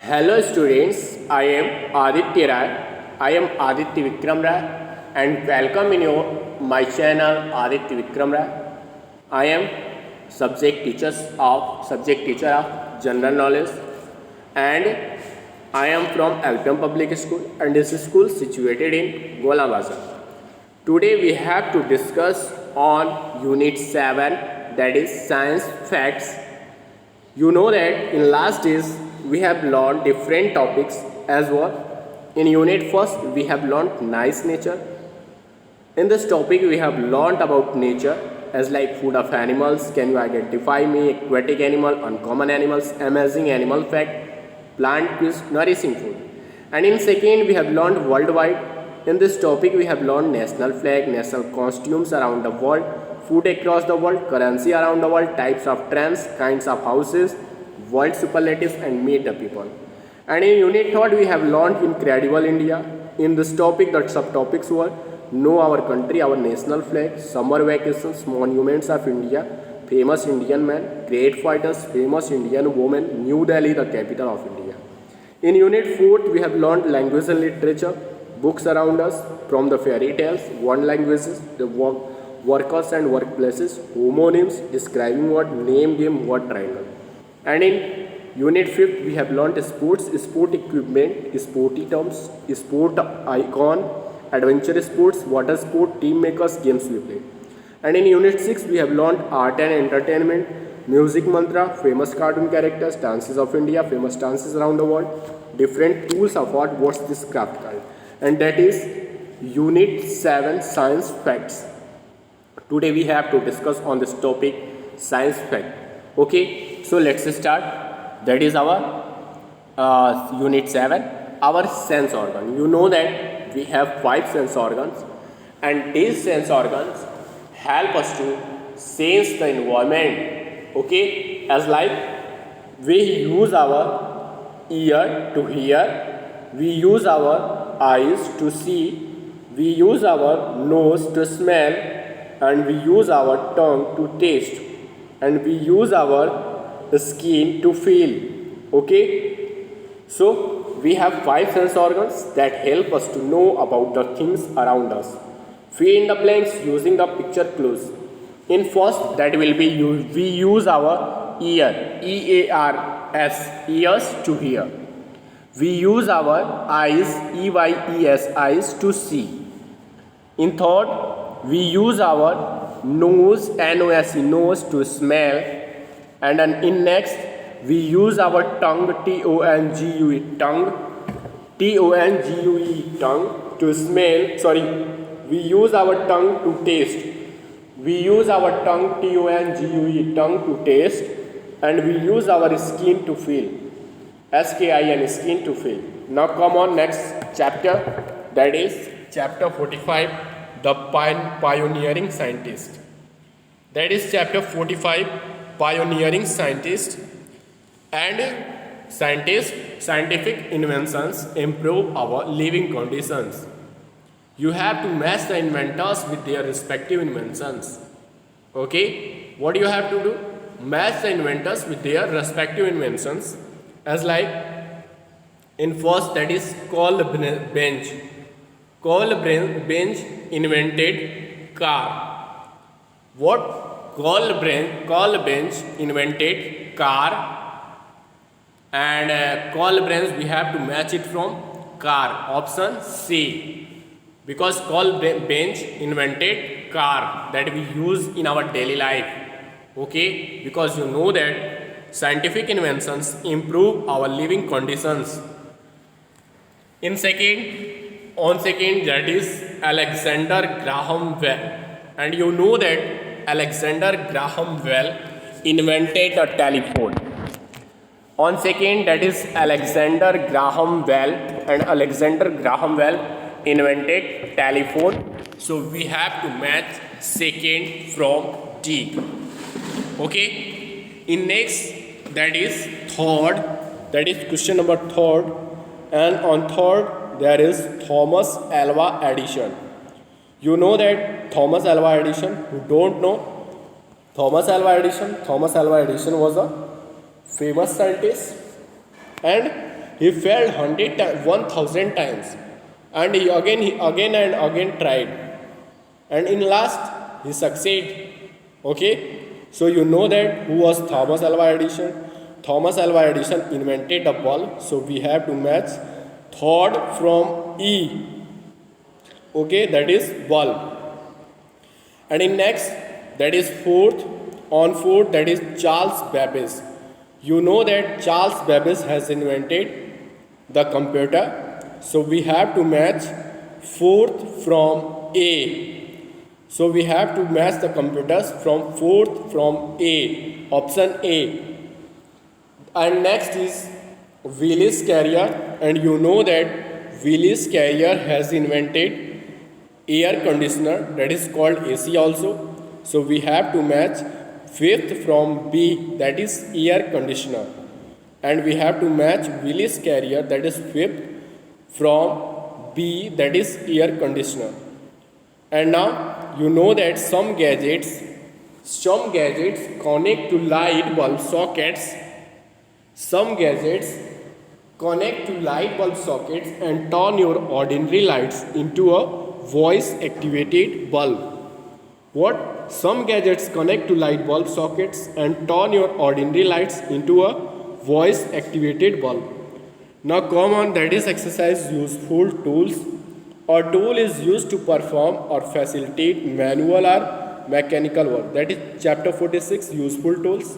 Hello students, I am Aditya Rai. I am Aditya Vikram Rai and welcome in your my channel Aditya Vikram Rai. I am subject teacher of general knowledge and I am from LPM Public School and this school situated in Gola Bazar. Today we have to discuss on Unit 7, that is Science Facts. You know that in last days we have learned different topics as well. In unit first we have learned nice nature. In this topic we have learned about nature as like food of animals, can you identify me, aquatic animal, uncommon animals, amazing animal fact, plant quiz, nourishing food. And in second we have learned worldwide. In this topic we have learned national flag, national costumes around the world, food across the world, currency around the world, types of trams, kinds of houses, world superlatives and meet the people. And in unit 3 we have learned incredible India. In this topic the subtopics were know our country, our national flag, summer vacations, monuments of India, famous Indian man, great fighters, famous Indian woman, New Delhi the capital of India. In unit 4 we have learned language and literature, books around us, from the fairy tales, one languages, the workers and workplaces, homonyms, describing word, name, game, word triangle. And in unit 5th we have learnt sports, sport equipment, sporty terms, sport icon, adventure sports, water sport, team makers, games we play. And in unit 6 we have learnt art and entertainment, music mantra, famous cartoon characters, dances of India, famous dances around the world, different tools of art, what's this craft called. And that is unit 7 science facts. Today we have to discuss on this topic science fact. Okay, so let's start. That is our unit 7, our sense organ. You know that we have 5 sense organs and these sense organs help us to sense the environment. Okay, as like we use our ear to hear, we use our eyes to see, we use our nose to smell, and we use our tongue to taste, and we use our skin to feel. Okay, so we have 5 sense organs that help us to know about the things around us. Fill in the blanks using the picture clues. In first, that will be we use our ear, EARS, ears to hear. We use our eyes, EYES, eyes to see. In third, we use our nose, NOSE, nose to smell. And then in next, we use our tongue, TONGUE, tongue, TONGUE, tongue to smell. Sorry, we use our tongue to taste. We use our tongue, TONGUE, tongue to taste. And we use our skin to feel. SKIN, skin to feel. Now come on next chapter, that is chapter 45, the pioneering scientist. That is chapter 45, pioneering scientist. And scientific inventions improve our living conditions. You have to match the inventors with their respective inventions. Okay, what you have to do? Match the inventors with their respective inventions. As like in first, that is Carl Benz. Carl Benz invented car. What? Carl Benz invented car, and Carl Benz we have to match it from car. Option C, because Carl Benz invented car that we use in our daily life. Okay, because you know that scientific inventions improve our living conditions. In second, that is Alexander Graham Bell. And you know that Alexander Graham Bell invented a telephone. On second, that is Alexander Graham Bell, and Alexander Graham Bell invented telephone. So we have to match second from D. Okay. In next, that is third, that is question number 3rd, and on 3rd there is Thomas Alva Edison. You know that Thomas Alva Edison, who don't know Thomas Alva Edison was a famous scientist and He failed 1,000 times, and he again and again tried, and in last he succeed. Okay, so you know that who was Thomas Alva Edison? Thomas Alva Edison invented the bulb, so we have to match third from E. Okay, that is bulb. And in next, that is fourth. On fourth, that is Charles Babbage. You know that Charles Babbage has invented the computer, so we have to match fourth from A. So we have to match the computers from fourth from A, option A. And next is Willis Carrier, and you know that Willis Carrier has invented air conditioner, that is called AC also. So we have to match fifth from B, that is air conditioner, and we have to match Willis Carrier, that is fifth from B, that is air conditioner. And now you know that some gadgets connect to light bulb sockets. Some gadgets connect to light bulb sockets and turn your ordinary lights into a voice activated bulb. What? Some gadgets connect to light bulb sockets and turn your ordinary lights into a voice activated bulb. Now come on, that is exercise useful tools. A tool is used to perform or facilitate manual or mechanical work. That is chapter 46, useful tools.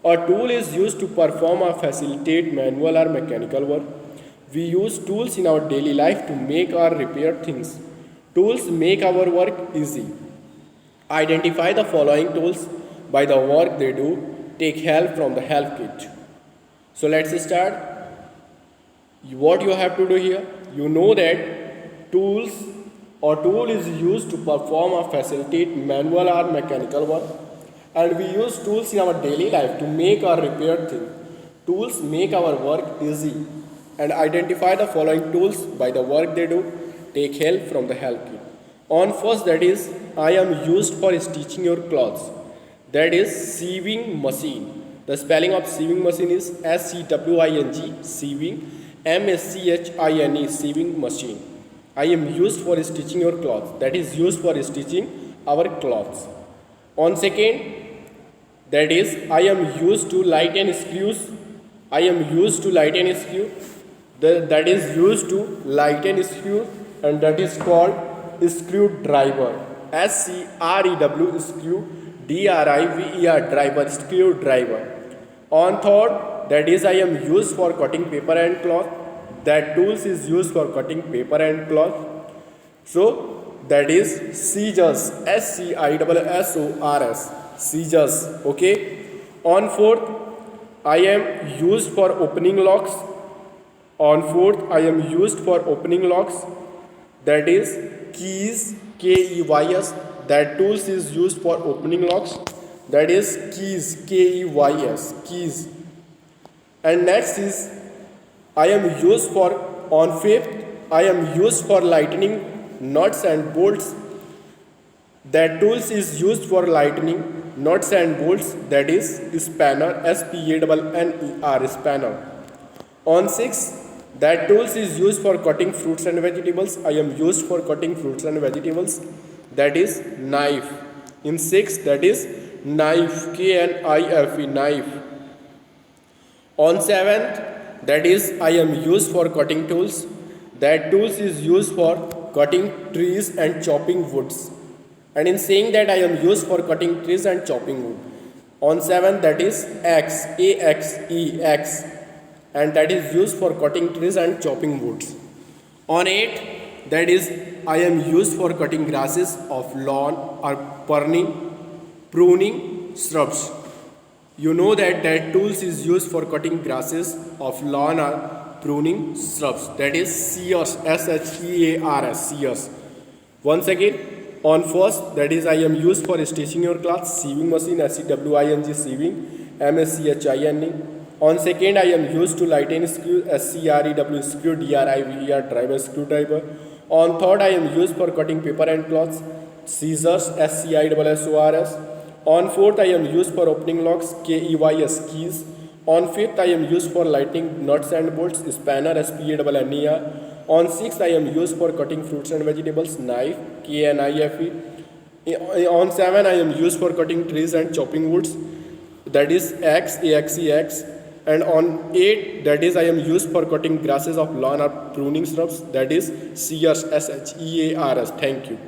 A tool is used to perform or facilitate manual or mechanical work. We use tools in our daily life to make or repair things. Tools make our work easy. Identify the following tools by the work they do. Take help from the help kit. So let's start. What you have to do here? You know that tool is used to perform or facilitate manual or mechanical work, and we use tools in our daily life to make or repair things. Tools make our work easy. And identify the following tools by the work they do. Take help from the help kit. On first, that is I am used for stitching your clothes. That is sewing machine. The spelling of sewing machine is SEWING, sewing, MACHINE, sewing machine. I am used for stitching your clothes. That is used for stitching our clothes. On second, that is I am used to lighten screws. I am used to lighten screw. That is used to lighten screw, and that is called screwdriver. SCREW, screw, DRIVER, driver, screwdriver. On third, that is I am used for cutting paper and cloth. That tools is used for cutting paper and cloth. So that is scissors, SCISSORS, scissors. Okay. On fourth, I am used for opening locks. On fourth, I am used for opening locks. That is keys, KEYS. That tools is used for opening locks. That is keys, KEYS, keys. And next is I am used for, on fifth, I am used for lightening nuts and bolts. That tools is used for lightening nuts and bolts. That is spanner, SPANNER, spanner. On sixth, that tools is used for cutting fruits and vegetables. I am used for cutting fruits and vegetables. That is knife. In sixth, that is knife, KNIFE, knife. On seventh, that is I am used for cutting tools. That tools is used for cutting trees and chopping woods. And in saying that I am used for cutting trees and chopping wood. On seventh, that is axe, AXE, axe, and that is used for cutting trees and chopping woods. On 8, that is I am used for cutting grasses of lawn or pruning shrubs. You know that tools is used for cutting grasses of lawn or pruning shrubs. That is shears, SHEARS, shears. Once again, on first, that is I am used for stitching your clothes, sewing machine, SEWING, sewing, MACHINE. On second, I am used to lighten screw, SCREW, screw, DRIVER, driver, screwdriver. On third, I am used for cutting paper and cloths, scissors, SCISSORS. On fourth, I am used for opening locks, KEYS, keys. On 5th, I am used for lightning nuts and bolts, spanner, SPANNER. On 6th, I am used for cutting fruits and vegetables, knife, KNIFE. On 7, I am used for cutting trees and chopping woods, that is AXE. And on 8, that is I am used for cutting grasses of lawn or pruning shrubs, that is SHEARS. Thank you.